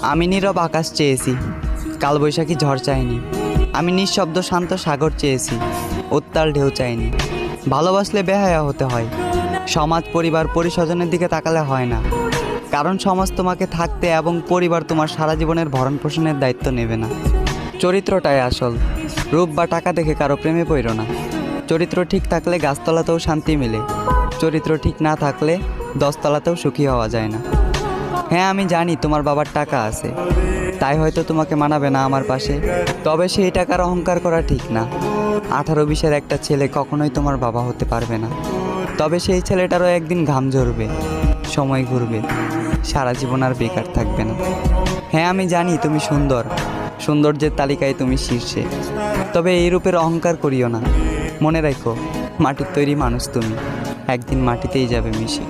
আমি নীরব আকাশ চেয়েছি, কালবৈশাখী ঝড় চাইনি। আমি নিঃশব্দ শান্ত সাগর চেয়েছি, উত্তাল ঢেউ চাইনি। ভালোবাসলে বেহায়া হতে হয়, সমাজ পরিবার পরিস্বজনের দিকে তাকালে হয় না। কারণ সমাজ তোমাকে থাকতে এবং পরিবার তোমার সারা জীবনের ভরণ পোষণের দায়িত্ব নেবে না। চরিত্রটাই আসল, রূপ বা টাকা দেখে কারো প্রেমে পড়ো না। চরিত্র ঠিক থাকলে গাছতলাতেও শান্তি মেলে, চরিত্র ঠিক না থাকলে দশতলাতেও সুখী হওয়া যায় না। হ্যাঁ, আমি জানি তোমার বাবার টাকা আছে, তাই হয়তো তোমাকে মানাবে না আমার পাশে। তবে সেই টাকার অহংকার করা ঠিক না। 18-20-এর একটা ছেলে কখনোই তোমার বাবা হতে পারবে না। তবে সেই ছেলেটারও একদিন ঘাম ঝরবে, সময় ঘুরবে, সারা জীবন আর বেকার থাকবে না। হ্যাঁ, আমি জানি তুমি সুন্দর, সৌন্দর্যের তালিকায় তুমি শীর্ষে। তবে এই রূপের অহংকার করিও না। মনে রাখো, মাটির তৈরি মানুষ তুমি, একদিন মাটিতেই যাবে মিশে।